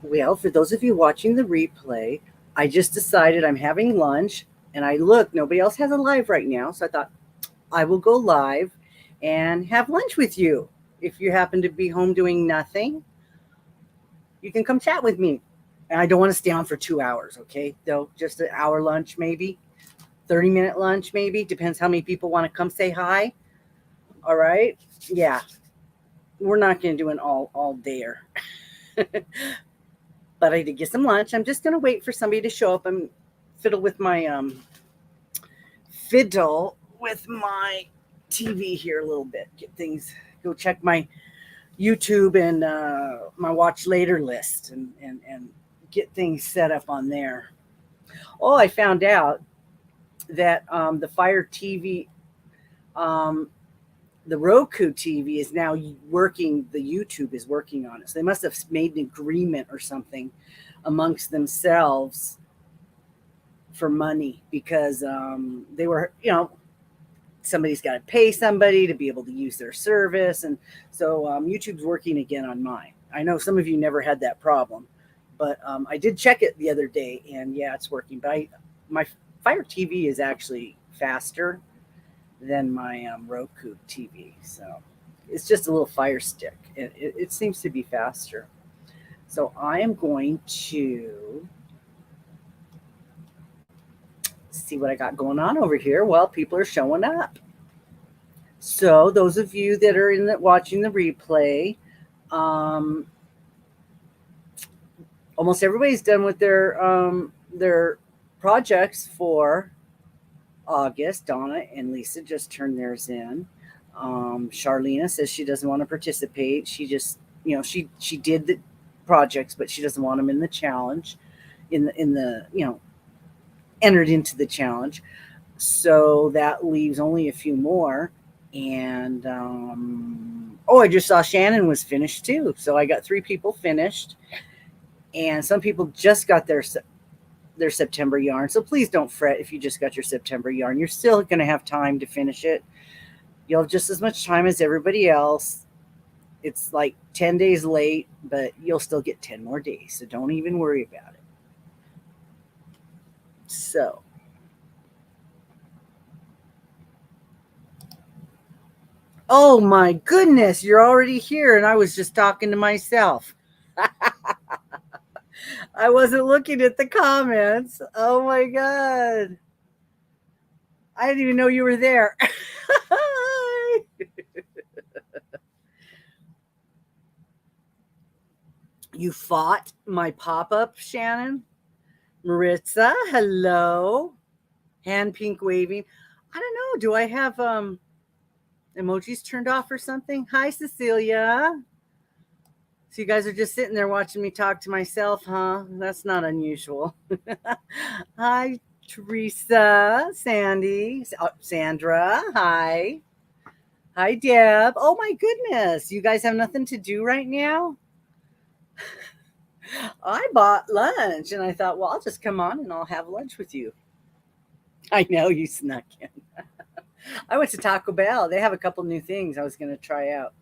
Well, for those of you watching the replay, I just decided I'm having lunch and I look, nobody else has a live right now. So I thought I will go live and have lunch with you. If you happen to be home doing nothing, you can come chat with me. And I don't want to stay on for 2 hours, okay? Though just an hour lunch, maybe 30-minute lunch, maybe depends how many people want to come say hi. All right, yeah, we're not going to do an all dayer. But I did get some lunch. I'm just going to wait for somebody to show up and fiddle with my TV here a little bit. Get things. Go check my YouTube and my watch later list and get things set up on there. Oh, I found out that the Fire TV, the Roku TV is now working. The YouTube is working on it. So they must have made an agreement or something amongst themselves for money because they were, somebody's got to pay somebody to be able to use their service. And so YouTube's working again on mine. I know some of you never had that problem, but I did check it the other day and yeah, it's working. But my Fire TV is actually faster than my Roku TV. So it's just a little Fire Stick. It seems to be faster. So I am going to see what I got going on over here while people are showing up. So those of you that are watching the replay, almost everybody's done with their projects for August. Donna and Lisa just turned theirs in. Charlena says she doesn't want to participate. She just, she did the projects, but she doesn't want them in the challenge, in the entered into the challenge. So that leaves only a few more. And I just saw Shannon was finished too. So I got 3 people finished, and some people just got their September yarn. So please don't fret if you just got your September yarn. You're still going to have time to finish it. You'll have just as much time as everybody else. It's like 10 days late, but you'll still get 10 more days. So don't even worry about it. So oh my goodness, you're already here and I was just talking to myself. I wasn't looking at the comments. Oh my God. I didn't even know you were there. You fought my pop-up, Shannon. Maritza, hello. Hand pink waving. I don't know. Do I have emojis turned off or something? Hi, Cecilia. So you guys are just sitting there watching me talk to myself, huh? That's not unusual. Hi, Teresa, Sandy, Sandra. Hi. Hi, Deb. Oh my goodness. You guys have nothing to do right now? I bought lunch and I thought, well, I'll just come on and I'll have lunch with you. I know you snuck in. I went to Taco Bell. They have a couple new things I was going to try out.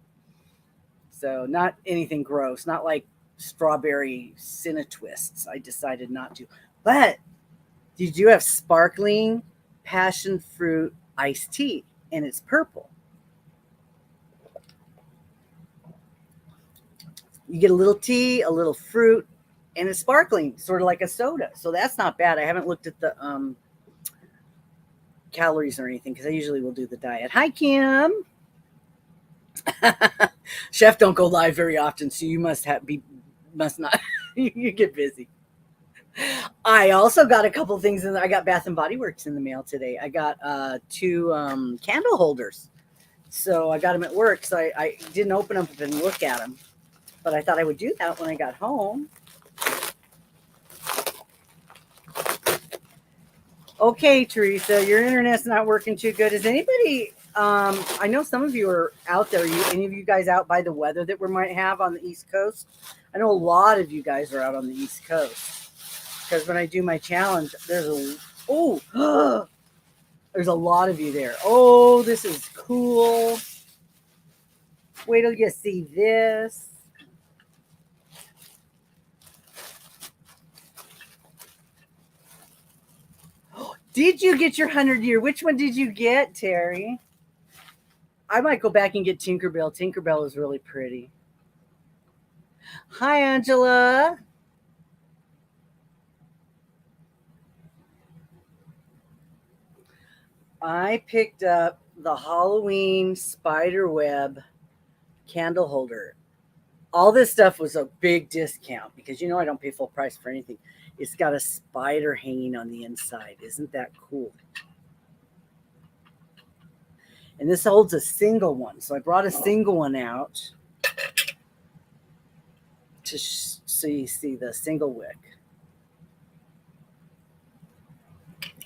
So not anything gross, not like strawberry Twists. I decided not to. But you do have sparkling passion fruit iced tea, and it's purple. You get a little tea, a little fruit, and it's sparkling, sort of like a soda. So that's not bad. I haven't looked at the calories or anything because I usually will do the diet. Hi, Kim. Chef don't go live very often, so you must not. You get busy. I also got a couple things, and I got Bath and Body Works in the mail today. I got 2 candle holders, so I got them at work. So I didn't open them and look at them, but I thought I would do that when I got home. Okay, Teresa, your internet's not working too good. Is anybody? I know some of you are out there. Any of you guys out by the weather that we might have on the East Coast? I know a lot of you guys are out on the East Coast because when I do my challenge, there's Oh, there's a lot of you there. Oh, this is cool. Wait till you see this. Did you get your 100-year? Which one did you get, Terry? I might go back and get Tinkerbell. Tinkerbell is really pretty. Hi, Angela. I picked up the Halloween spider web candle holder. All this stuff was a big discount because you know I don't pay full price for anything. It's got a spider hanging on the inside. Isn't that cool? And this holds a single one. So I brought a single one out so you see the single wick.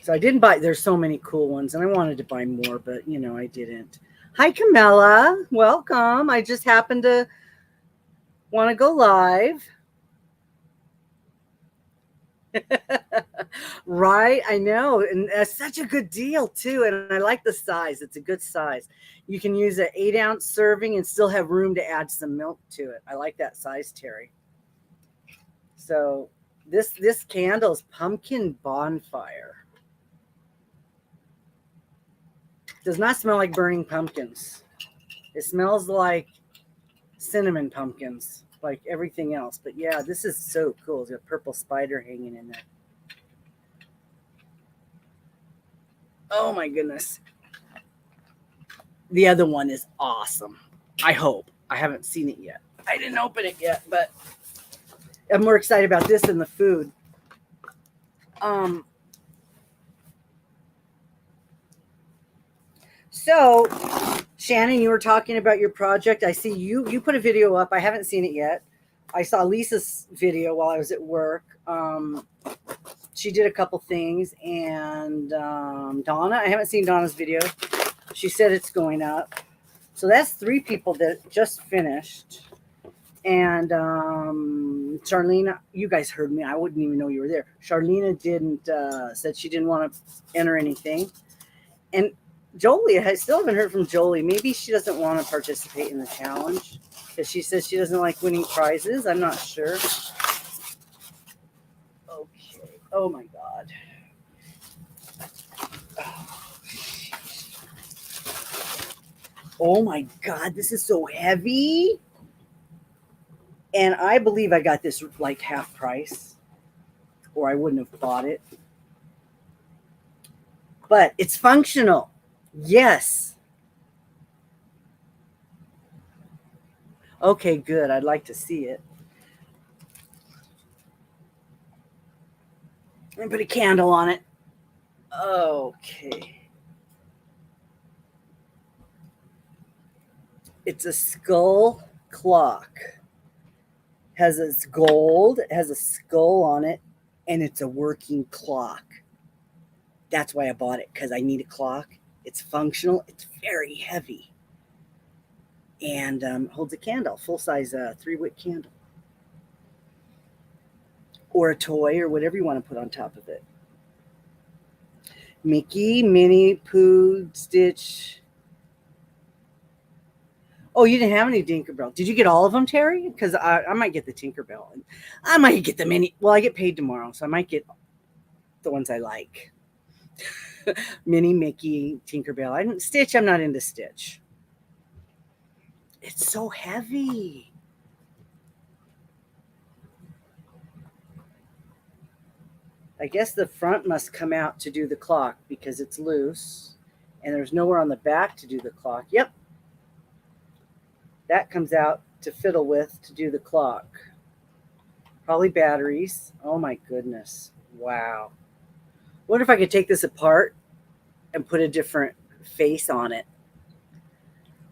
So I didn't buy, there's so many cool ones and I wanted to buy more, but you know, I didn't. Hi, Camilla. Welcome. I just happened to want to go live. Right, I know, and that's such a good deal too, and I like the size. It's a good size. You can use an 8-ounce serving and still have room to add some milk to it. I like that size, Terry. So this candle is pumpkin bonfire. It does not smell like burning pumpkins. It smells like cinnamon pumpkins, like everything else. But yeah, this is so cool. There's a purple spider hanging in there. Oh my goodness. The other one is awesome. I hope. I haven't seen it yet. I didn't open it yet, but I'm more excited about this than the food. So Shannon, you were talking about your project. I see you put a video up. I haven't seen it yet. I saw Lisa's video while I was at work. She did a couple things, and Donna, I haven't seen Donna's video. She said it's going up. So that's 3 people that just finished. And Charlene, you guys heard me. I wouldn't even know you were there. Charlene said she didn't want to enter anything. And Jolie, I still haven't heard from Jolie. Maybe she doesn't want to participate in the challenge because she says she doesn't like winning prizes. I'm not sure. Okay. Oh my God. Oh my God, this is so heavy. And I believe I got this like half price, or I wouldn't have bought it. But it's functional. Yes. Okay, good. I'd like to see it. Let me put a candle on it. Okay. It's a skull clock. It's gold. It has a skull on it, and it's a working clock. That's why I bought it, because I need a clock. It's functional. It's very heavy. And holds a candle, full-size 3-wick candle. Or a toy, or whatever you want to put on top of it. Mickey, Minnie, Pooh, Stitch. Oh, you didn't have any Tinkerbell. Did you get all of them, Terry? Because I might get the Tinkerbell. I might get the Minnie. Well, I get paid tomorrow, so I might get the ones I like. Minnie, Mickey, Tinkerbell. Stitch, I'm not into Stitch. It's so heavy. I guess the front must come out to do the clock because it's loose. And there's nowhere on the back to do the clock. Yep. That comes out to fiddle with to do the clock. Probably batteries. Oh my goodness. Wow. What if I could take this apart and put a different face on it?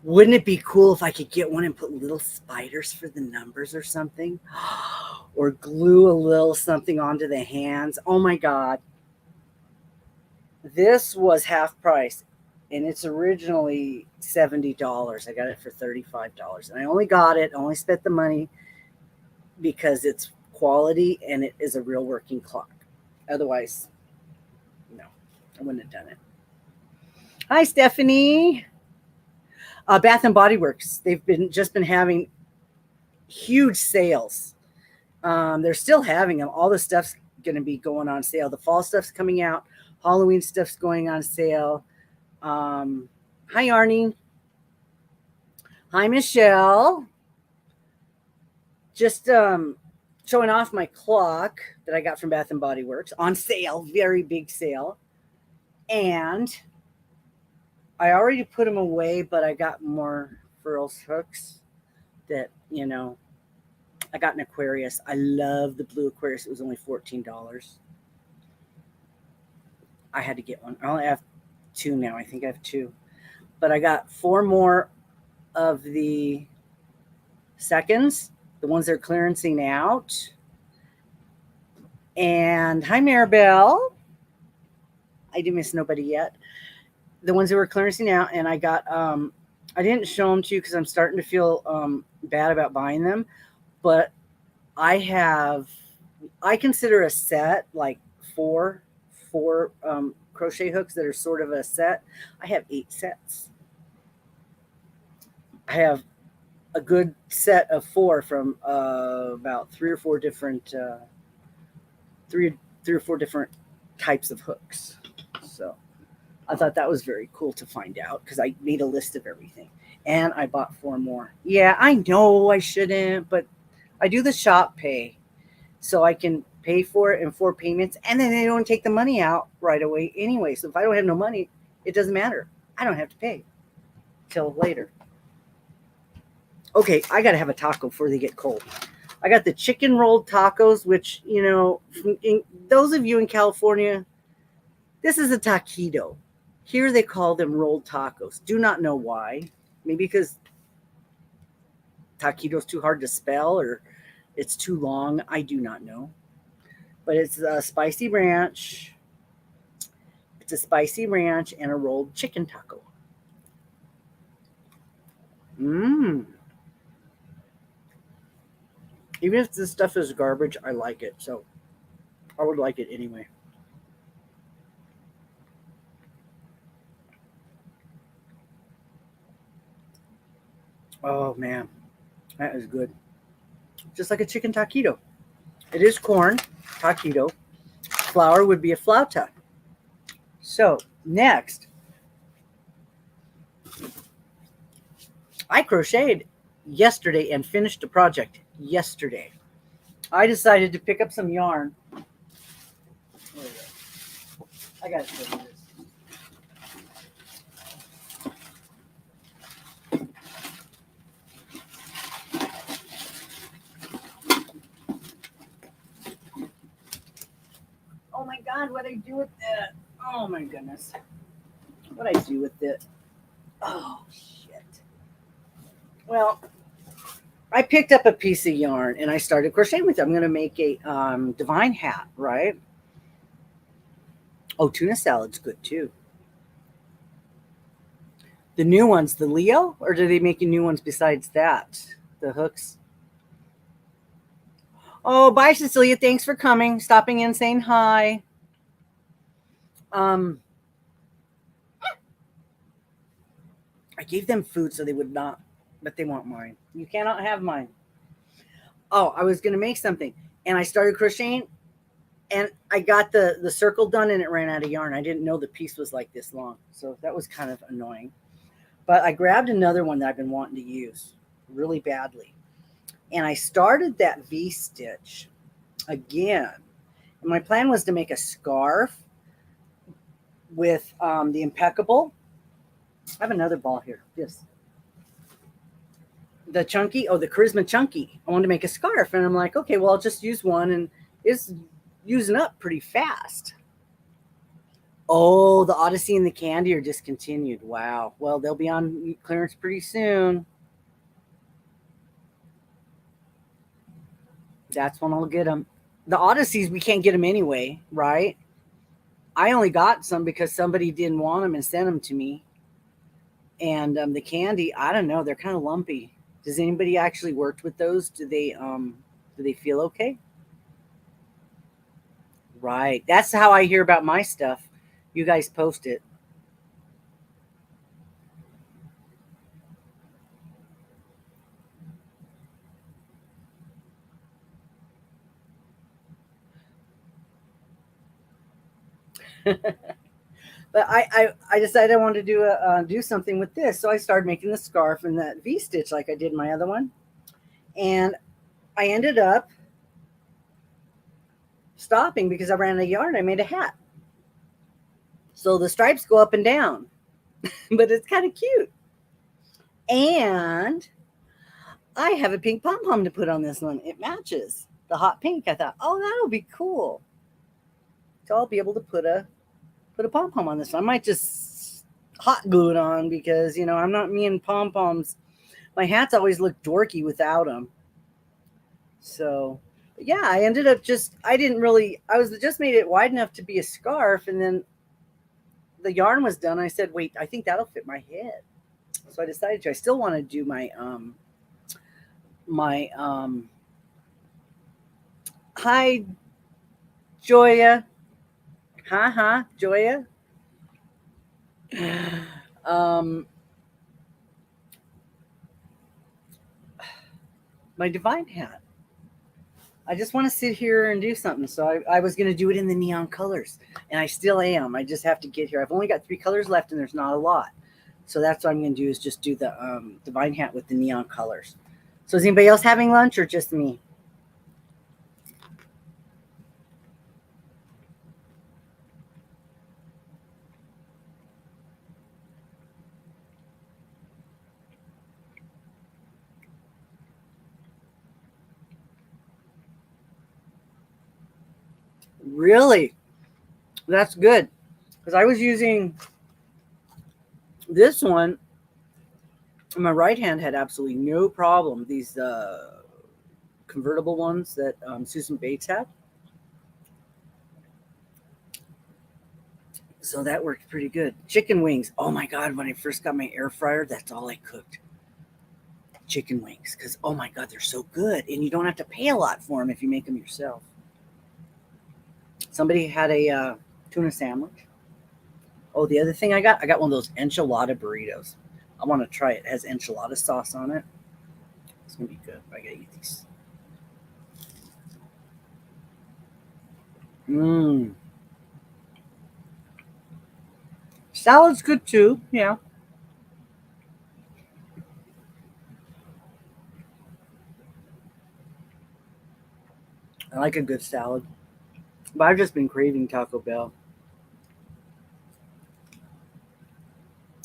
Wouldn't it be cool if I could get one and put little spiders for the numbers or something? Or glue a little something onto the hands? Oh my God. This was half price, and it's originally $70. I got it for $35. And I only spent the money because it's quality and it is a real working clock. Otherwise, no. I wouldn't have done it. Hi, Stephanie. Bath and Body Works. They've been having huge sales. They're still having them. All the stuff's going to be going on sale. The fall stuff's coming out. Halloween stuff's going on sale. Hi, Arnie. Hi, Michelle. Just showing off my clock that I got from Bath and Body Works on sale, very big sale. And I already put them away, but I got more furls hooks that, I got an Aquarius. I love the blue Aquarius. It was only $14. I had to get one. I only have two now. I think I have two. But I got 4 more of the seconds, the ones they're clearancing out. And hi, Maribel. I didn't miss nobody yet. The ones that were clearancing out, and I got, I didn't show them to you because I'm starting to feel bad about buying them, but I consider a set like four crochet hooks that are sort of a set. I have 8 sets. I have a good set of 4 from about 3 or 4 different types of hooks. So I thought that was very cool to find out because I made a list of everything. And I bought 4 more. Yeah, I know I shouldn't, but I do the shop pay. So I can pay for it in 4 payments, and then they don't take the money out right away anyway. So if I don't have no money, it doesn't matter. I don't have to pay till later. Okay, I got to have a taco before they get cold. I got the chicken rolled tacos, which, those of you in California, this is a taquito. Here they call them rolled tacos. Do not know why. Maybe because taquito's too hard to spell or it's too long. I do not know. But it's a spicy ranch. It's a spicy ranch and a rolled chicken taco. Even if this stuff is garbage, I like it. So I would like it anyway. Oh, man. That is good. Just like a chicken taquito. It is corn, taquito. Flour would be a flauta. So, next. I crocheted yesterday and finished a project yesterday. I decided to pick up some yarn. I got to show you this. Oh my God, what I do with that? Oh my goodness. What I do with it? Oh shit. Well, I picked up a piece of yarn and I started crocheting with it. I'm going to make a divine hat, right? Oh, tuna salad's good too. The new ones, the Leo, or do they make new ones besides that? The hooks? Oh, bye, Cecilia. Thanks for coming, stopping in, saying hi. I gave them food so they would not, but they want mine. You cannot have mine. Oh, I was going to make something, and I started crocheting, and I got the circle done, and it ran out of yarn. I didn't know the piece was like this long, so that was kind of annoying. But I grabbed another one that I've been wanting to use really badly. And I started that V-stitch again. And my plan was to make a scarf with the Impeccable. I have another ball here. This. The Chunky. Oh, the Charisma Chunky. I wanted to make a scarf. And I'm like, okay, well, I'll just use one. And it's using up pretty fast. Oh, the Odyssey and the Candy are discontinued. Wow. Well, they'll be on clearance pretty soon. That's when I'll get them. The Odysseys, we can't get them anyway, right? I only got some because somebody didn't want them and sent them to me. And the Candy, I don't know. They're kind of lumpy. Does anybody actually worked with those? Do they feel okay? Right. That's how I hear about my stuff. You guys post it. But I decided I wanted to do something with this, so I started making the scarf and that V stitch like I did my other one, and I ended up stopping because I ran out of yarn. I made a hat, so the stripes go up and down, but it's kind of cute. And I have a pink pom pom to put on this one. It matches the hot pink. I thought, oh, that'll be cool. So I'll be able to put a pom pom on this one. I might just hot glue it on because I'm not me and pom poms. My hats always look dorky without them. So yeah, I ended up I was just made it wide enough to be a scarf, and then the yarn was done. I said, wait, I think that'll fit my head. So I decided I still want to do my hi Joya. Joya. Um my divine hat. I just want to sit here and do something. So I was going to do it in the neon colors, and I still am. I just have to get here. I've only got 3 colors left, and there's not a lot. So that's what I'm going to do is just do the divine hat with the neon colors. So is anybody else having lunch or just me? Really? That's good. Because I was using this one. My right hand had absolutely no problem. These convertible ones that Susan Bates had. So that worked pretty good. Chicken wings. Oh my God, when I first got my air fryer, that's all I cooked. Chicken wings. Because, oh my God, they're so good. And you don't have to pay a lot for them if you make them yourself. Somebody had a tuna sandwich. Oh, the other thing I got one of those enchilada burritos. I want to try it. It has enchilada sauce on it. It's going to be good. I got to eat these. Mmm. Salad's good too. Yeah. I like a good salad. But I've just been craving Taco Bell.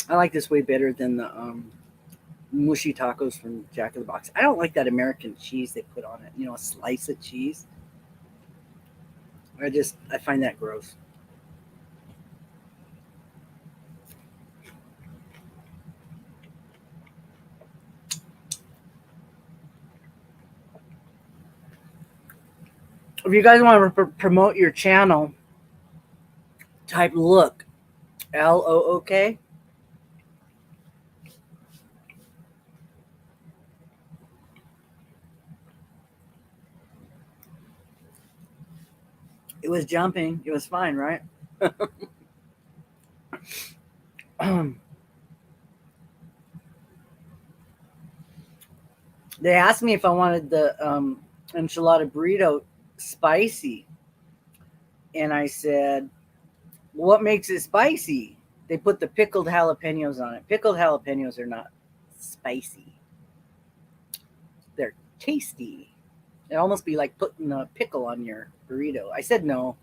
I like this way better than the mushy tacos from Jack in the Box. I don't like that American cheese they put on it. A slice of cheese. I find that gross. If you guys want to promote your channel, type look, LOOK. It was jumping. It was fine, right? They asked me if I wanted the enchilada burrito spicy, and I said, "What makes it spicy?" They put the pickled jalapenos on it. Pickled jalapenos are not spicy; they're tasty. It almost be like putting a pickle on your burrito. I said no.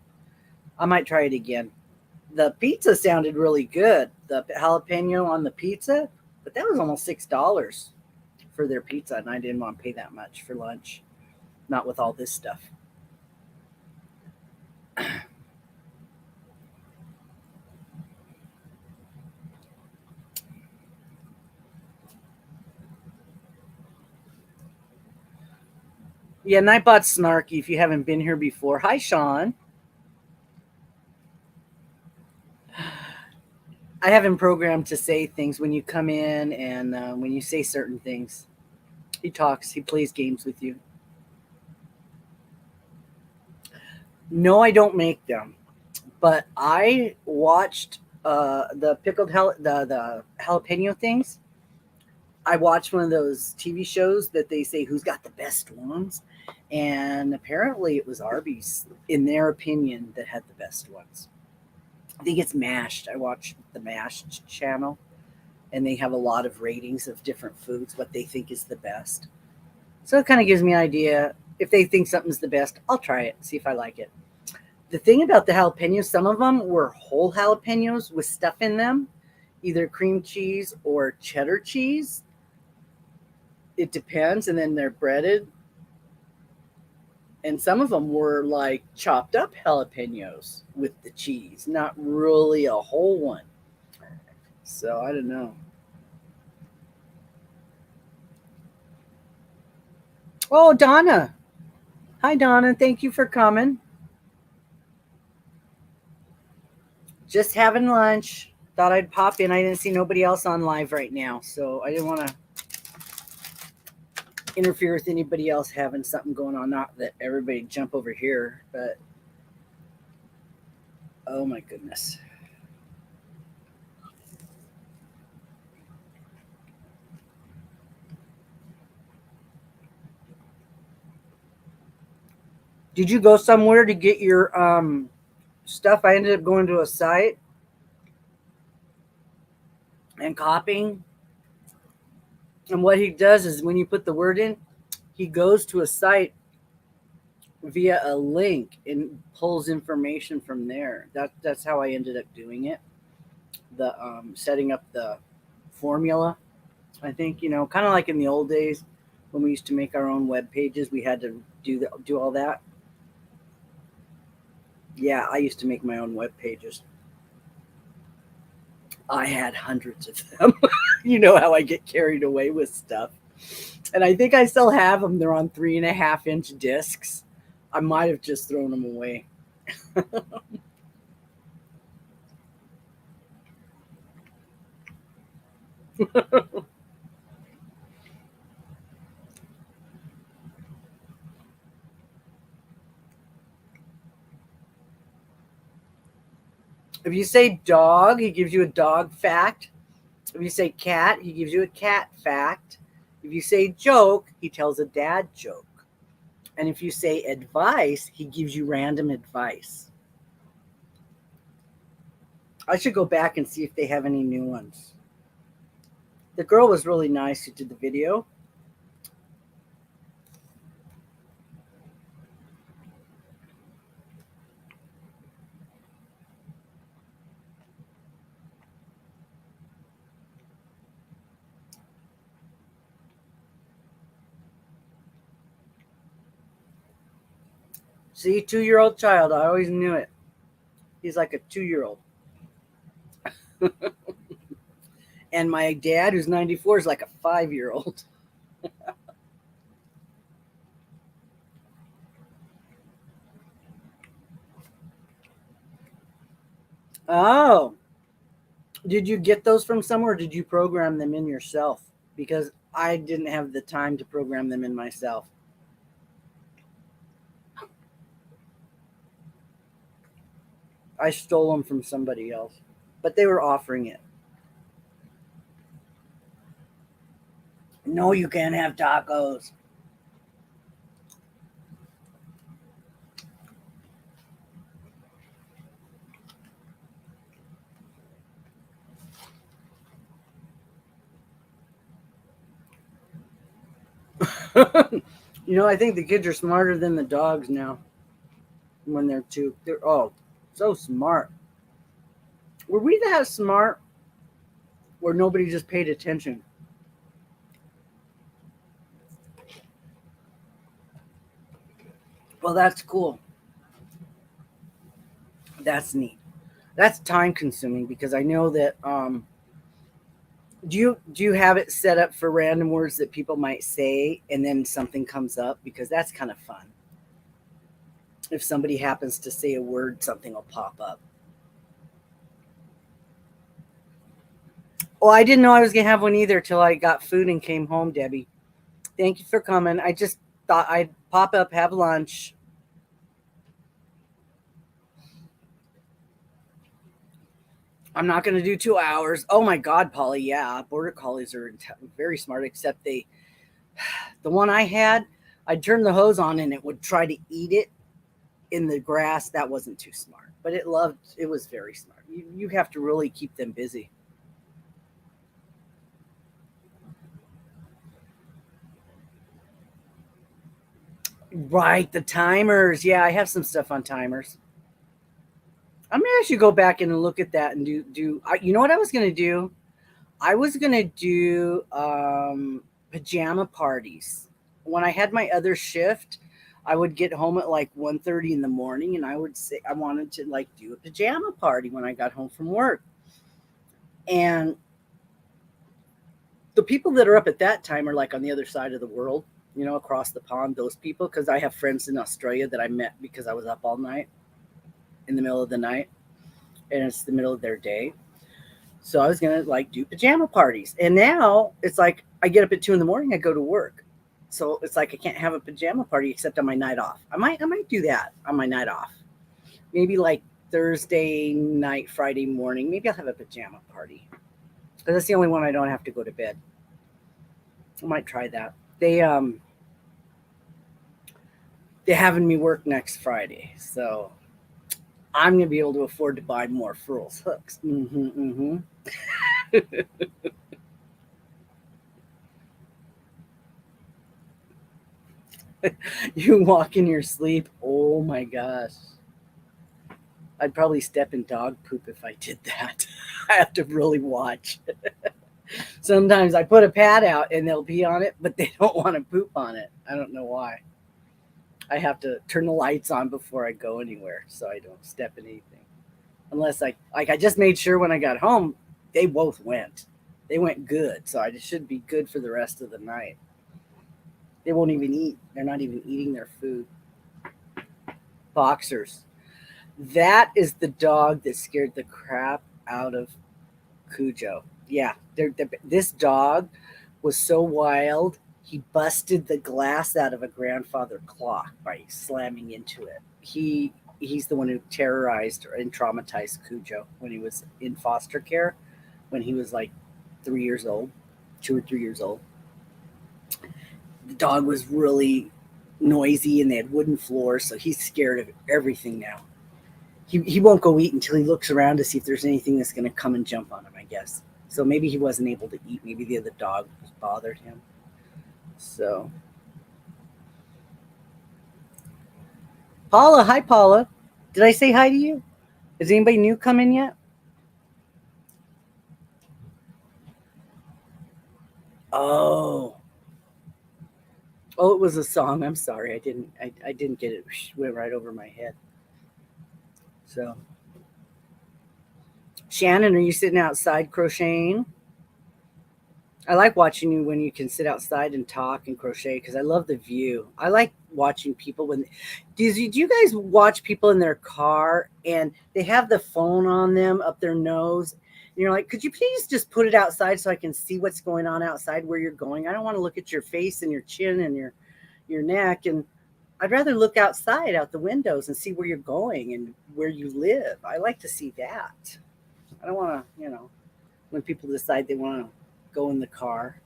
I might try it again. The pizza sounded really good. The jalapeno on the pizza, but that was almost $6 for their pizza, and I didn't want to pay that much for lunch. Not with all this stuff. Yeah, Nightbot Snarky, if you haven't been here before. Hi, Sean. I have him programmed to say things when you come in and when you say certain things. He talks, he plays games with you. No, I don't make them. But I watched the pickled the jalapeno things. I watched one of those TV shows that they say who's got the best ones, and apparently it was Arby's, in their opinion, that had the best ones. I think it's Mashed. I watched the Mashed channel, and they have a lot of ratings of different foods, what they think is the best. So it kind of gives me an idea. If they think something's the best, I'll try it, see if I like it. The thing about the jalapenos, some of them were whole jalapenos with stuff in them, either cream cheese or cheddar cheese. It depends. And then they're breaded. And some of them were like chopped up jalapenos with the cheese, not really a whole one. So I don't know. Oh, Donna. Hi, Donna. Thank you for coming. Just having lunch. Thought I'd pop in. I didn't see nobody else on live right now, so I didn't want to interfere with anybody else having something going on. Not that everybody jump over here, but oh my goodness. Did you go somewhere to get your stuff? I ended up going to a site and copying. And what he does is when you put the word in, he goes to a site via a link and pulls information from there. That's how I ended up doing it. The setting up the formula. I think kind of like in the old days when we used to make our own web pages, we had to do all that. Yeah, I used to make my own web pages. I had hundreds of them. You know how I get carried away with stuff. And I think I still have them. They're on 3.5-inch discs. I might have just thrown them away. If you say dog, he gives you a dog fact. If you say cat, he gives you a cat fact. If you say joke, he tells a dad joke. And if you say advice, he gives you random advice. I should go back and see if they have any new ones. The girl was really nice who did the video. See, 2-year-old child. I always knew it. He's like a 2-year-old. And my dad, who's 94, is like a 5-year-old. Oh, did you get those from somewhere? Or did you program them in yourself? Because I didn't have the time to program them in myself. I stole them from somebody else, but they were offering it. No, you can't have tacos. I think the kids are smarter than the dogs now when they're two. They're so smart. Were we that smart or nobody just paid attention? Well, that's cool. That's neat. That's time consuming because I know that do you have it set up for random words that people might say and then something comes up, because that's kind of fun. If somebody happens to say a word, something will pop up. Oh, I didn't know I was going to have one either till I got food and came home, Debbie. Thank you for coming. I just thought I'd pop up, have lunch. I'm not going to do 2 hours. Oh my God, Polly. Yeah. Border collies are very smart, except the one I had, I'd turn the hose on and it would try to eat it in the grass. That wasn't too smart, but it was very smart. You have to really keep them busy. Right. The timers. Yeah. I have some stuff on timers. I'm going to actually go back and look at that and you know what I was going to do? I was gonna do pajama parties. When I had my other shift, I would get home at like 1:30 in the morning, and I would say I wanted to like do a pajama party when I got home from work. And the people that are up at that time are like on the other side of the world, across the pond. Those people, because I have friends in Australia that I met because I was up all night in the middle of the night, and it's the middle of their day. So I was gonna like do pajama parties, and now it's like I get up at 2 in the morning, I go to work, so it's like I can't have a pajama party except on my night off. I might do that on my night off, maybe like Thursday night, Friday morning. Maybe I'll have a pajama party because that's the only one I don't have to go to bed. I might try that. They're having me work next Friday, so I'm gonna be able to afford to buy more furls hooks. You walk in your sleep. Oh my gosh. I'd probably step in dog poop if I did that. I have to really watch. Sometimes I put a pad out and they'll pee on it, but they don't want to poop on it. I don't know why. I have to turn the lights on before I go anywhere so I don't step in anything. Unless I just made sure when I got home, they both went. They went good, so I should be good for the rest of the night. They won't even eat. They're not even eating their food. Boxers. That is the dog that scared the crap out of Cujo. Yeah, this dog was so wild. He busted the glass out of a grandfather clock by slamming into it. He's the one who terrorized and traumatized Cujo when he was in foster care, when he was like 3 years old, 2 or 3 years old. The dog was really noisy and they had wooden floors, so he's scared of everything now. He won't go eat until he looks around to see if there's anything that's going to come and jump on him, I guess. So maybe he wasn't able to eat. Maybe the other dog bothered him. So, Paula, hi, Paula. Did I say hi to you? Has anybody new come in yet? Oh, oh, it was a song. I'm sorry, I didn't get it. Went right over my head. So, Shannon, are you sitting outside crocheting? I like watching you when you can sit outside and talk and crochet because I love the view. I like watching people when do you guys watch people in their car and they have the phone on them up their nose? And you're like, could you please just put it outside so I can see what's going on outside where you're going? I don't want to look at your face and your chin and your neck, and I'd rather look outside out the windows and see where you're going and where you live. I like to see that. I don't want to, when people decide they want to go in the car,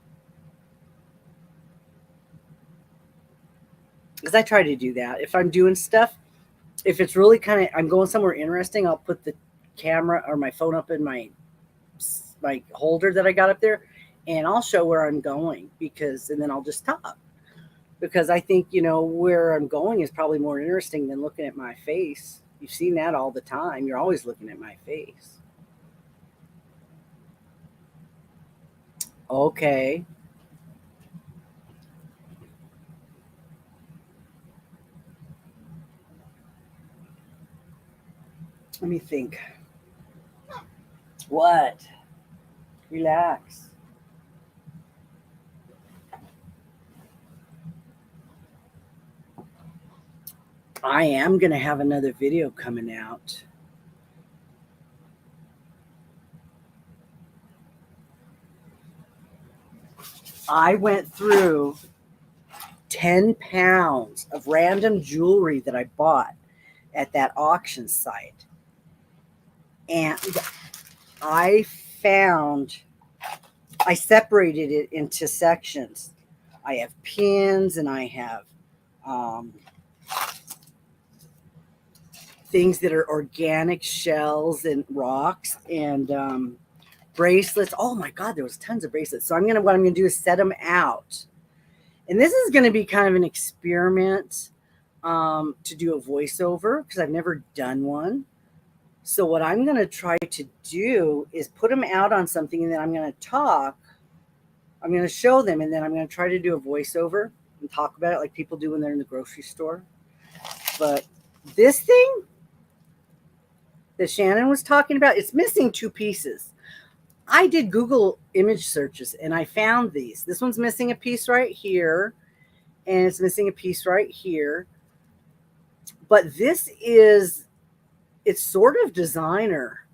because I try to do that if I'm doing stuff. If it's really kind of I'm going somewhere interesting, I'll put the camera or my phone up in my holder that I got up there, and I'll show where I'm going, and then I'll just talk, because I think where I'm going is probably more interesting than looking at my face. You've seen that all the time. You're always looking at my face. Okay, let me think. What? Relax. I am going to have another video coming out. I went through 10 pounds of random jewelry that I bought at that auction site. And I separated it into sections. I have pins and I have um, things that are organic shells and rocks and bracelets. Oh my God, there was tons of bracelets. So what I'm gonna do is set them out. And this is gonna be kind of an experiment to do a voiceover because I've never done one. So what I'm gonna try to do is put them out on something and then I'm gonna talk. I'm gonna show them and then I'm gonna try to do a voiceover and talk about it like people do when they're in the grocery store. But this thing that Shannon was talking about, it's missing two pieces. I did Google image searches and I found these. This one's missing a piece right here, and it's missing a piece right here. But it's sort of designer.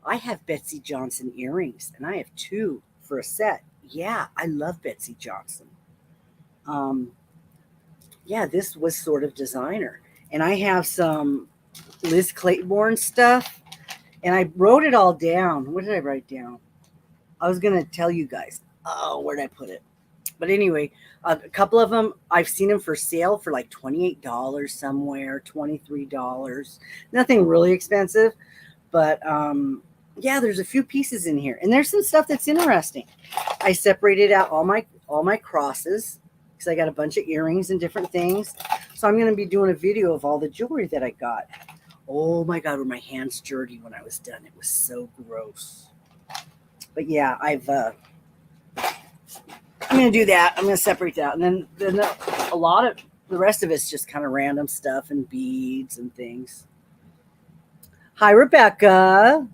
I have Betsy Johnson earrings, and I have two for a set. Yeah, I love Betsy Johnson. Um, yeah, this was sort of designer. And I have some Liz Claiborne stuff, and I wrote it all down. What did I write down? I was going to tell you guys. Oh, where did I put it? But anyway, a couple of them, I've seen them for sale for like $28 somewhere, $23. Nothing really expensive. But yeah, there's a few pieces in here. And there's some stuff that's interesting. I separated out all my crosses because I got a bunch of earrings and different things. So I'm going to be doing a video of all the jewelry that I got. Oh my God, were my hands dirty when I was done. It was so gross. But yeah, I'm going to do that. I'm going to separate that. And then a lot of the rest of it's just kind of random stuff and beads and things. Hi, Rebecca.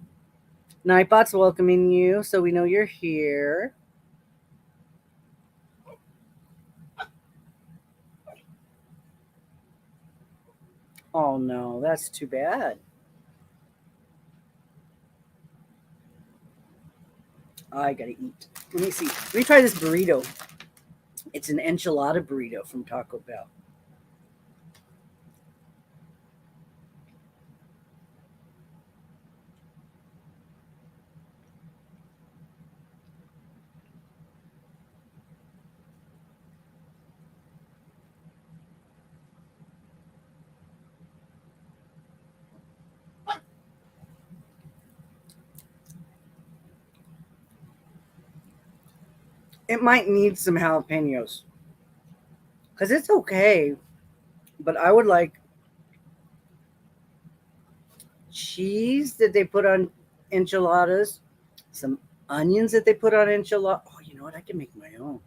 Nightbot's welcoming you, so we know you're here. Oh no, that's too bad. I gotta eat. Let me see. Let me try this burrito. It's an enchilada burrito from Taco Bell. It might need some jalapenos because it's okay, but I would like cheese that they put on enchiladas, some onions that they put on enchilada. Oh, you know what? I can make my own.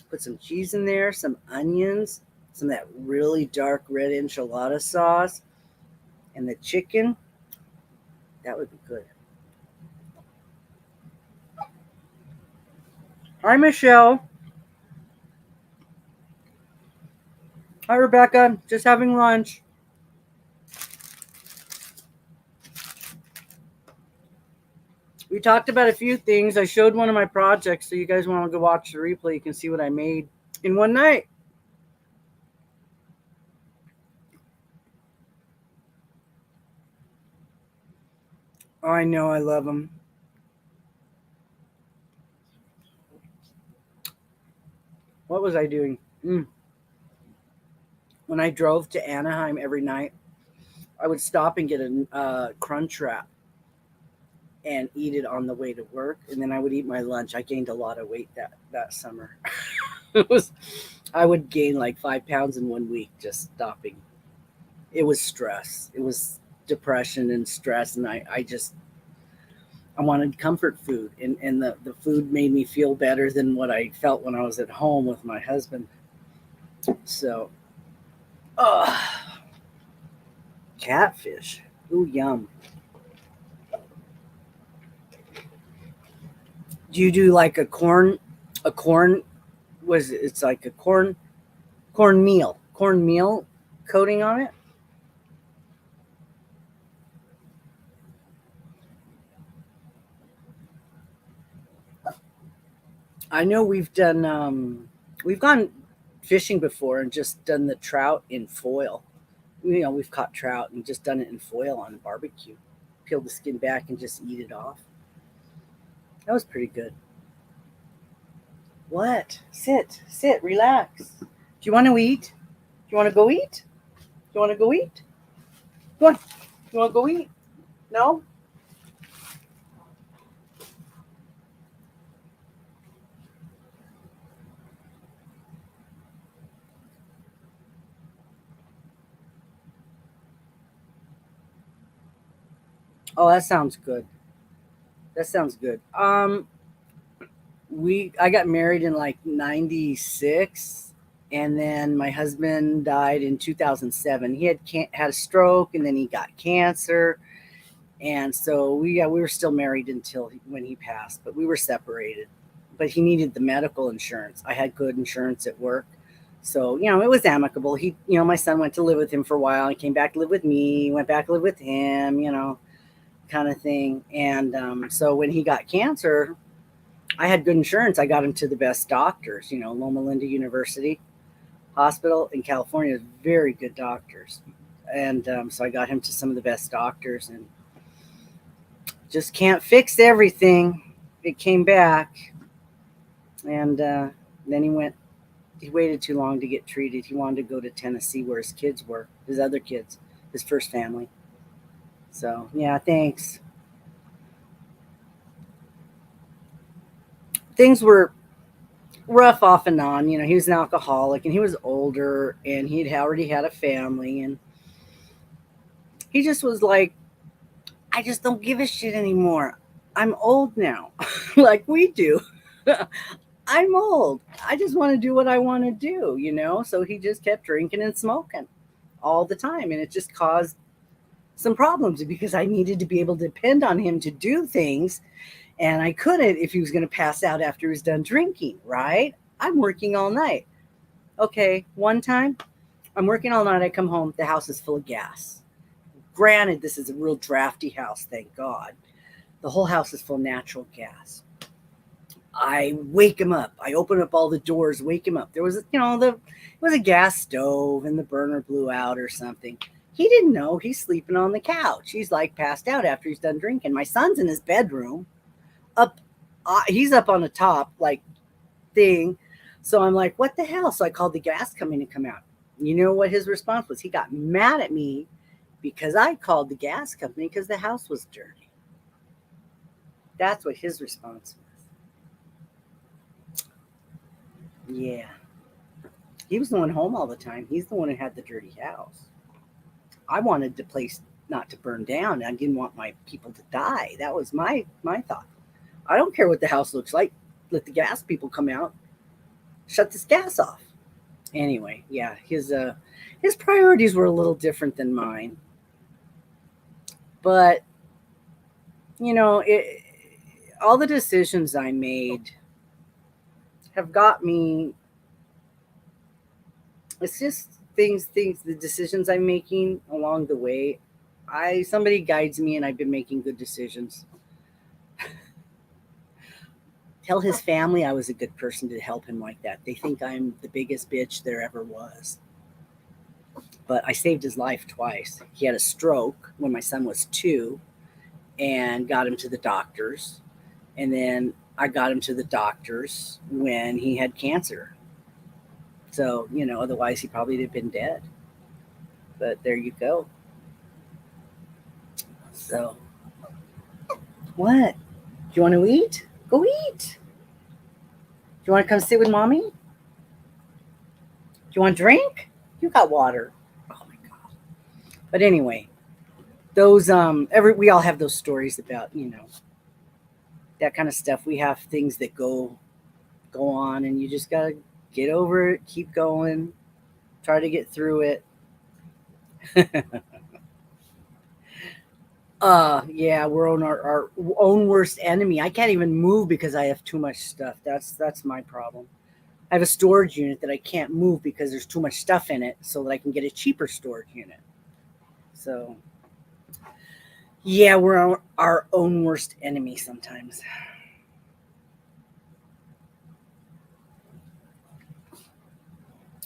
Put some cheese in there, some onions, some of that really dark red enchilada sauce, and the chicken. That would be good. Hi, Michelle. Hi, Rebecca. Just having lunch. We talked about a few things. I showed one of my projects, so you guys want to go watch the replay. You can see what I made in one night. Oh, I know. I love them. What was I doing? When I drove to Anaheim every night, I would stop and get a crunch wrap and eat it on the way to work, and then I would eat my lunch. I gained a lot of weight that summer. I would gain like 5 pounds in 1 week just stopping. It was stress. It was depression and stress, and I wanted comfort food, and the food made me feel better than what I felt when I was at home with my husband. So, catfish. Ooh, yum. Do you do like a corn, it's like a corn meal coating on it? I know we've gone fishing before and just done the trout in foil. We've caught trout and just done it in foil on barbecue. peel the skin back and just eat it off. That was pretty good. What? Sit, relax. Do you want to eat? Do you want to go eat? Do you want to go eat? Go on. You want to go eat? No? Oh, that sounds good. That sounds good. I got married in like 96, and then my husband died in 2007. He had a stroke, and then he got cancer. And so we were still married until when he passed, but we were separated. But he needed the medical insurance. I had good insurance at work. So, it was amicable. My son went to live with him for a while. He came back to live with me, went back to live with him, kind of thing. And so when he got cancer, I had good insurance. I got him to the best doctors, Loma Linda University Hospital in California is very good doctors. And so I got him to some of the best doctors, and just can't fix everything. It came back, and then he waited too long to get treated. He wanted to go to Tennessee where his kids were, his other kids, his first family. So, yeah, thanks. Things were rough off and on. He was an alcoholic, and he was older, and he'd already had a family, and he just was like, I just don't give a shit anymore. I'm old now, like we do. I'm old. I just want to do what I want to do. So he just kept drinking and smoking all the time, and it just caused some problems because I needed to be able to depend on him to do things, and I couldn't if he was going to pass out after he was done drinking, right? I'm working all night. Okay, one time, I'm working all night. I come home, the house is full of gas. Granted, this is a real drafty house, thank God. The whole house is full of natural gas. I wake him up. I open up all the doors, wake him up. There was, it was a gas stove and the burner blew out or something. He didn't know. He's sleeping on the couch. He's like passed out after he's done drinking. My son's in his bedroom. He's up on the top like thing. So I'm like, what the hell? So I called the gas company to come out. You know what his response was? He got mad at me because I called the gas company because the house was dirty. That's what his response was. Yeah. He was the one home all the time. He's the one who had the dirty house. I wanted the place not to burn down. I didn't want my people to die. That was my thought. I don't care what the house looks like. Let the gas people come out. Shut this gas off. Anyway, yeah, his priorities were a little different than mine. But all the decisions I made have got me. It's just the decisions I'm making along the way. Somebody guides me, and I've been making good decisions. Tell his family I was a good person to help him like that. They think I'm the biggest bitch there ever was. But I saved his life twice. He had a stroke when my son was 2 and got him to the doctors. And then I got him to the doctors when he had cancer. So, otherwise he probably would have been dead. But there you go. So, what? Do you want to eat? Go eat. Do you want to come sit with mommy? Do you want a drink? You got water. Oh my God. But anyway, those we all have those stories about, that kind of stuff. We have things that go on, and you just gotta get over it, keep going, try to get through it. Yeah, we're on our own worst enemy. I can't even move because I have too much stuff. That's my problem. I have a storage unit that I can't move because there's too much stuff in it, so that I can get a cheaper storage unit. So, yeah, we're our own worst enemy sometimes.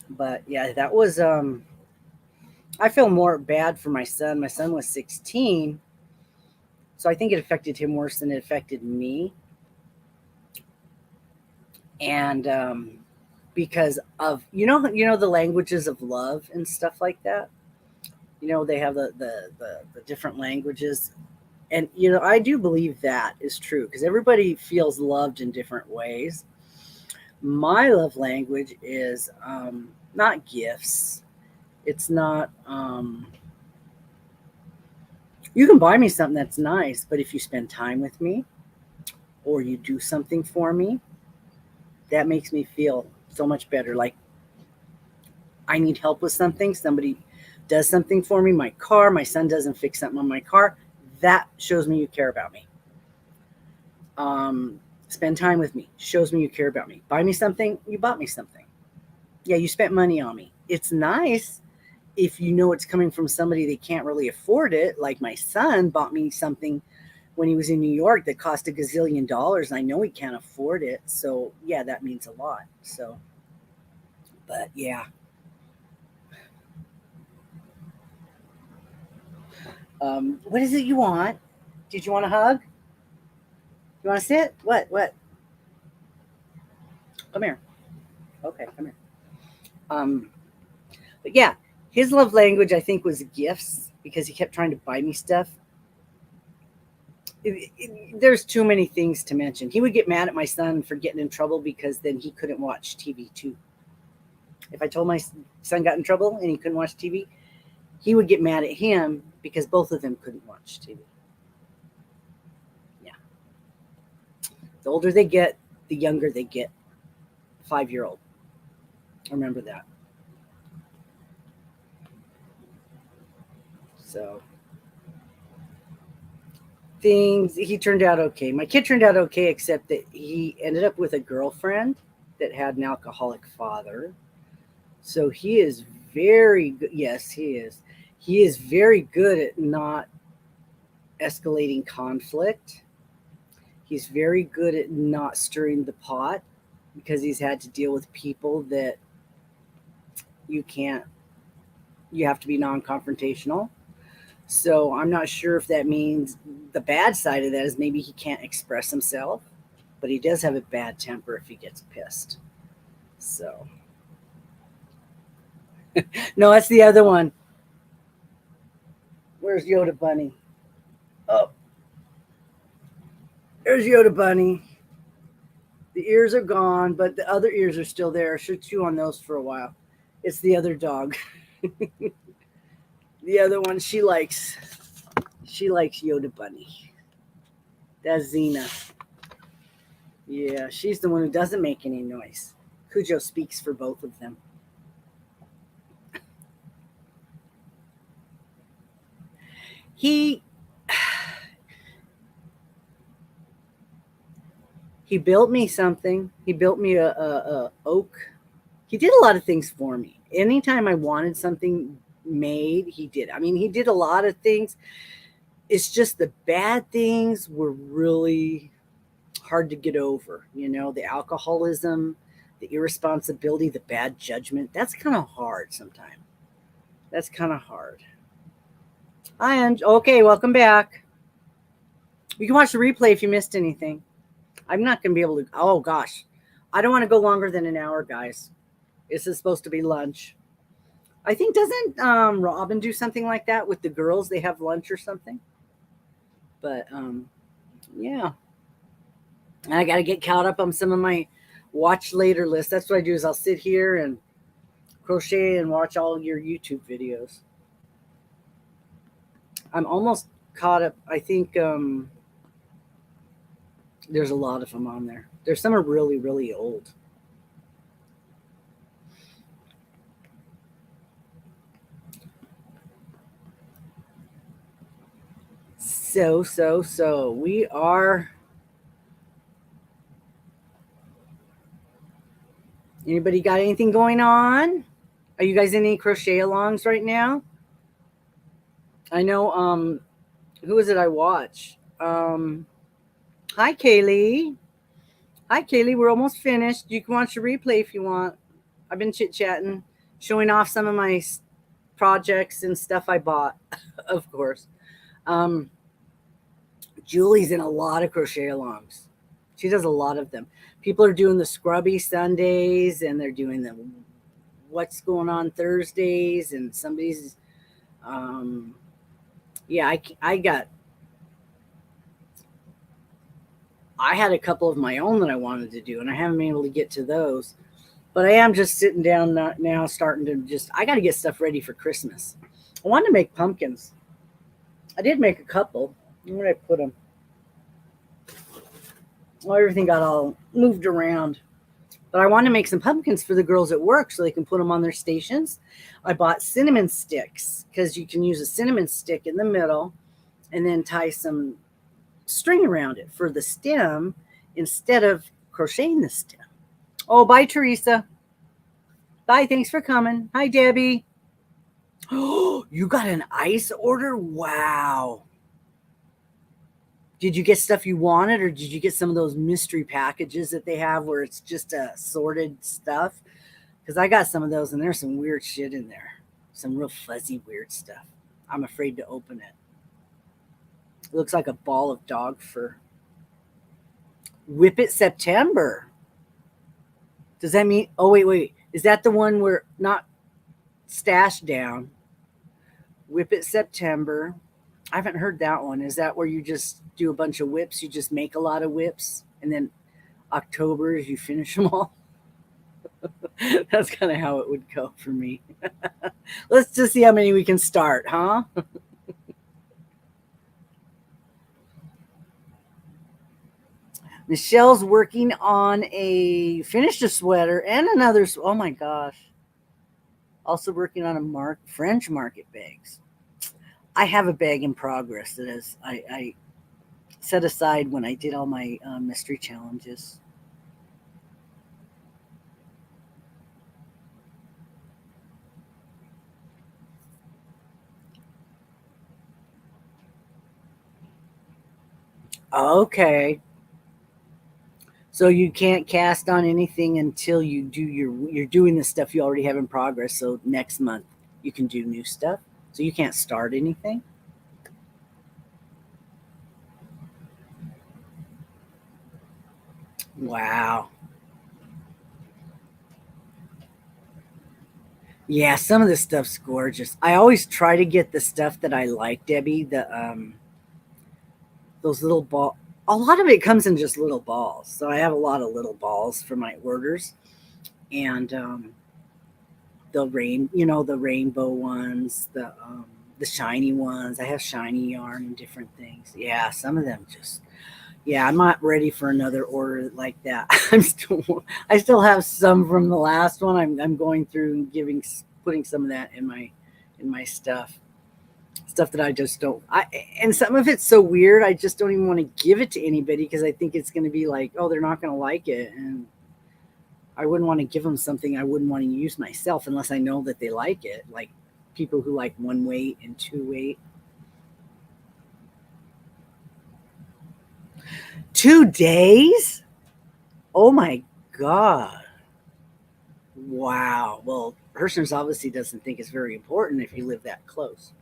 But yeah, that was I feel more bad for my son. My son was 16, So I think it affected him worse than it affected me. And because of the languages of love and stuff like that. They have the different languages, and I do believe that is true because everybody feels loved in different ways. My love language is not gifts. It's not. You can buy me something that's nice, but if you spend time with me or you do something for me, that makes me feel so much better. Like I need help with something, somebody does something for me, my son doesn't fix something on my car, that shows me you care about me. Spend time with me, shows me you care about me. Buy me something, you bought me something. Yeah, you spent money on me. It's nice if you know it's coming from somebody that can't really afford it. Like my son bought me something when he was in New York that cost $1 gazillion, and I know he can't afford it. So yeah, that means a lot. So, but yeah. What is it you want? Did you want a hug? You want to sit? What? What? Come here. Okay, come here. Um, but yeah, his love language I think was gifts because he kept trying to buy me stuff. There's too many things to mention. He would get mad at my son for getting in trouble because then he couldn't watch TV too. If I told my son got in trouble and he couldn't watch TV, he would get mad at him because both of them couldn't watch TV. Yeah. The older they get, the younger they get. 5-year-old. Remember that. So he turned out okay. My kid turned out okay, except that he ended up with a girlfriend that had an alcoholic father. So he is very good. Yes, he is. He is very good at not escalating conflict. He's very good at not stirring the pot because he's had to deal with people that you can't, you have to be non confrontational. So I'm not sure if that means the bad side of that is maybe he can't express himself, but he does have a bad temper if he gets pissed. So, no, that's the other one. Where's Yoda Bunny? Oh, there's Yoda Bunny. The ears are gone, but the other ears are still there. Should chew on those for a while. It's the other dog. The other one she likes Yoda Bunny. That's Xena. Yeah, she's the one who doesn't make any noise. Cujo speaks for both of them. He he built me something. He built me a oak. He did a lot of things for me. Anytime I wanted something made, he did. I mean, he did a lot of things. It's just the bad things were really hard to get over. The alcoholism, the irresponsibility, the bad judgment. That's kind of hard sometimes. That's kind of hard. Hi, okay, welcome back. You can watch the replay if you missed anything. I'm not going to be able to. Oh, gosh. I don't want to go longer than an hour, guys. This is supposed to be lunch. I think, doesn't Robin do something like that with the girls? They have lunch or something. But, yeah. And I got to get caught up on some of my watch later list. That's what I do is I'll sit here and crochet and watch all your YouTube videos. I'm almost caught up. I think there's a lot of them on there. There's some are really, really old. So we are. Anybody got anything going on? Are you guys in any crochet alongs right now? I know. Who is it I watch? Hi, Kaylee. Hi, Kaylee. We're almost finished. You can watch the replay if you want. I've been chit chatting, showing off some of my projects and stuff I bought, of course. Julie's in a lot of crochet alongs. She does a lot of them. People are doing the scrubby Sundays, and they're doing the what's going on Thursdays, and somebody's um yeah, I had a couple of my own that I wanted to do, and I haven't been able to get to those. But I am just sitting down now, starting to I got to get stuff ready for Christmas. I wanted to make pumpkins. I did make a couple. Where did I put them? Well, everything got all moved around. But I want to make some pumpkins for the girls at work so they can put them on their stations. I bought cinnamon sticks because you can use a cinnamon stick in the middle and then tie some string around it for the stem instead of crocheting the stem. Oh, bye, Teresa. Bye. Thanks for coming. Hi, Debbie. Oh, you got an ice order? Wow. Did you get stuff you wanted, or did you get some of those mystery packages that they have where it's just assorted stuff? Because I got some of those, and there's some weird shit in there. Some real fuzzy, weird stuff. I'm afraid to open it. It looks like a ball of dog fur. Whip It September. Does that mean? Oh, wait. Is that the one where not stashed down? Whip It September. I haven't heard that one. Is that where you just do a bunch of whips? You just make a lot of whips, and then October you finish them all? That's kind of how it would go for me. Let's just see how many we can start, huh? Michelle's working on finished a sweater and another. Oh my gosh. Also working on a French market bags. I have a bag in progress that is I set aside when I did all my mystery challenges. Okay. So you can't cast on anything until you're doing the stuff you already have in progress. So next month you can do new stuff. So you can't start anything. Wow. Yeah, some of this stuff's gorgeous. I always try to get the stuff that I like, Debbie. Those little ball. A lot of it comes in just little balls, so I have a lot of little balls for my orders, and the rainbow ones, the shiny ones. I have shiny yarn and different things. Yeah, some of them just. Yeah, I'm not ready for another order like that. I still have some from the last one. I'm going through and putting some of that in my stuff that I just don't. And some of it's so weird. I just don't even want to give it to anybody because I think it's going to be like, oh, they're not going to like it, and I wouldn't want to give them something I wouldn't want to use myself unless I know that they like it. Like people who like 1 weight and 2 weight. 2 days? Oh my God. Wow. Well, Hirschner's obviously doesn't think it's very important if you live that close.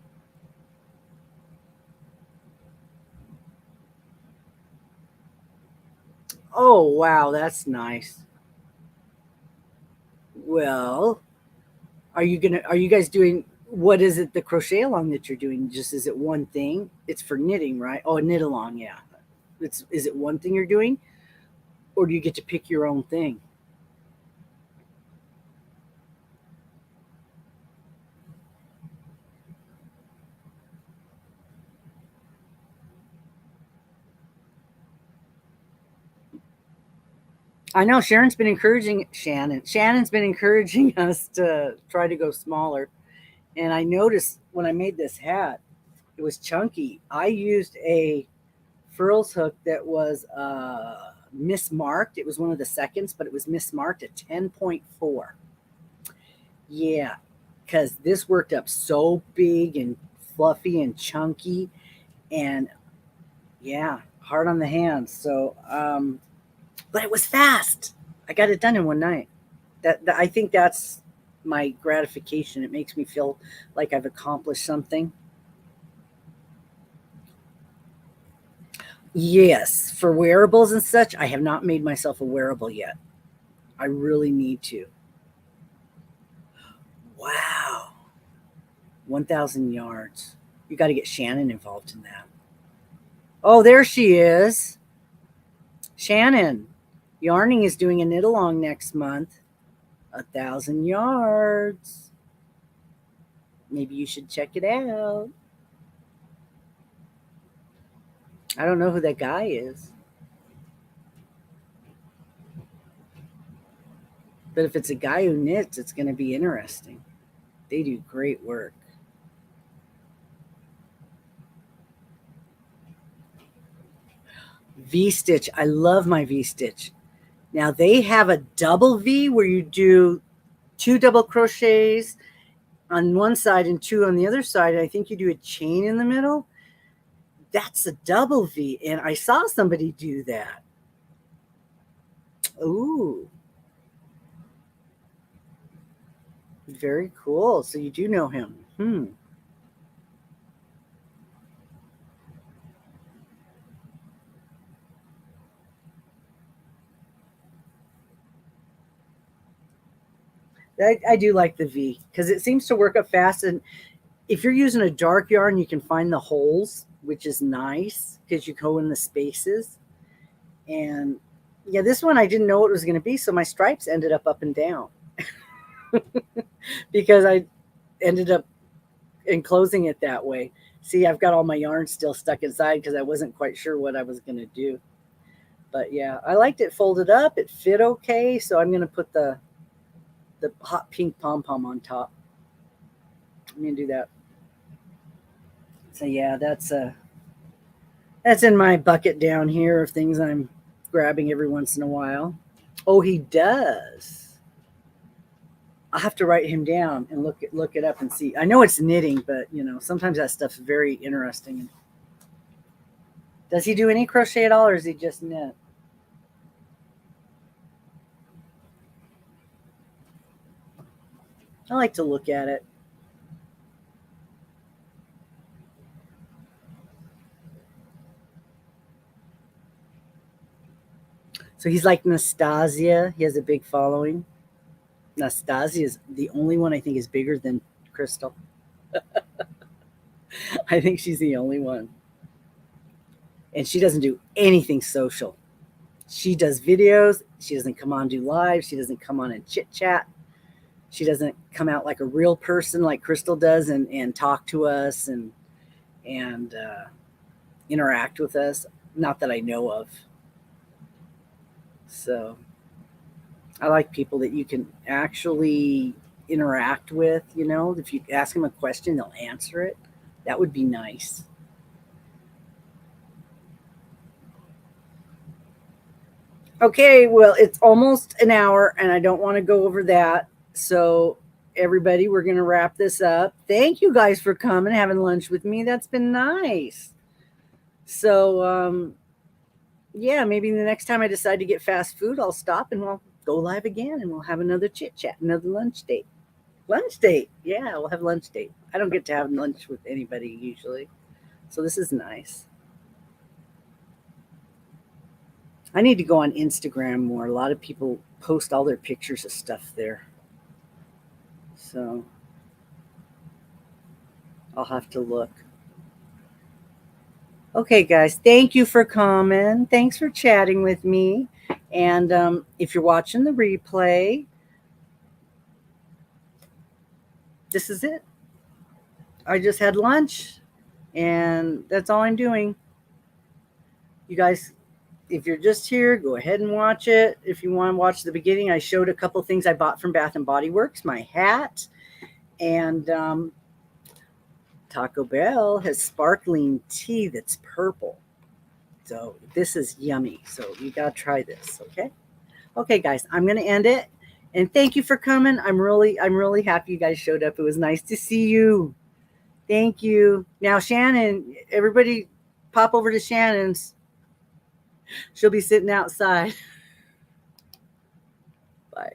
Oh, wow. That's nice. Well, are you guys doing, what is it, the crochet along that you're doing? Just, is it one thing? It's for knitting, right? Oh, a knit along. Yeah. Is it one thing you're doing, or do you get to pick your own thing? I know Shannon's been encouraging us to try to go smaller. And I noticed when I made this hat, it was chunky. I used a furls hook that was mismarked. It was one of the seconds, but it was mismarked at 10.4. Yeah, because this worked up so big and fluffy and chunky, and yeah, hard on the hands. So, but it was fast. I got it done in one night. I think that's my gratification. It makes me feel like I've accomplished something. Yes, for wearables and such, I have not made myself a wearable yet. I really need to. Wow. 1,000 yards. You got to get Shannon involved in that. Oh, there she is. Shannon. Yarning is doing a knit along next month. 1,000 yards. Maybe you should check it out. I don't know who that guy is. But if it's a guy who knits, it's going to be interesting. They do great work. V-stitch. I love my V-stitch. Now they have a double V where you do 2 double crochets on one side and 2 on the other side. I think you do a chain in the middle. That's a double V, and I saw somebody do that. Ooh. Very cool. So you do know him. I do like the V because it seems to work up fast. And if you're using a dark yarn, you can find the holes, which is nice because you go in the spaces. And yeah, this one I didn't know what it was going to be. So my stripes ended up and down because I ended up enclosing it that way. See, I've got all my yarn still stuck inside because I wasn't quite sure what I was going to do. But yeah, I liked it folded up. It fit okay. So I'm going to put the hot pink pom-pom on top. I'm going to do that. So yeah, that's in my bucket down here of things I'm grabbing every once in a while. Oh, he does. I'll have to write him down and look it up and see. I know it's knitting, but sometimes that stuff's very interesting. Does he do any crochet at all, or is he just knit? I like to look at it. So he's like Nastasia. He has a big following. Nastasia is the only one I think is bigger than Crystal. I think she's the only one. And she doesn't do anything social. She does videos. She doesn't come on do live. She doesn't come on and chit chat. She doesn't come out like a real person like Crystal does and talk to us and interact with us. Not that I know of. So I like people that you can actually interact with. If you ask them a question, they'll answer it. That would be nice. Okay, well, it's almost an hour and I don't want to go over that. So, everybody, we're going to wrap this up. Thank you guys for coming, having lunch with me. That's been nice. So, yeah, maybe the next time I decide to get fast food, I'll stop and we'll go live again and we'll have another chit chat, another lunch date. Lunch date. Yeah, we'll have lunch date. I don't get to have lunch with anybody usually. So, this is nice. I need to go on Instagram more. A lot of people post all their pictures of stuff there. So I'll have to look. Okay, guys, thank you for coming. Thanks for chatting with me. And if you're watching the replay, this is it. I just had lunch, and that's all I'm doing. You guys, if you're just here, go ahead and watch it. If you want to watch the beginning, I showed a couple things I bought from Bath and Body Works, my hat, and Taco Bell has sparkling tea that's purple. So this is yummy. So you got to try this, okay? Okay, guys, I'm going to end it. And thank you for coming. I'm really happy you guys showed up. It was nice to see you. Thank you. Now, Shannon, everybody pop over to Shannon's. She'll be sitting outside. Bye.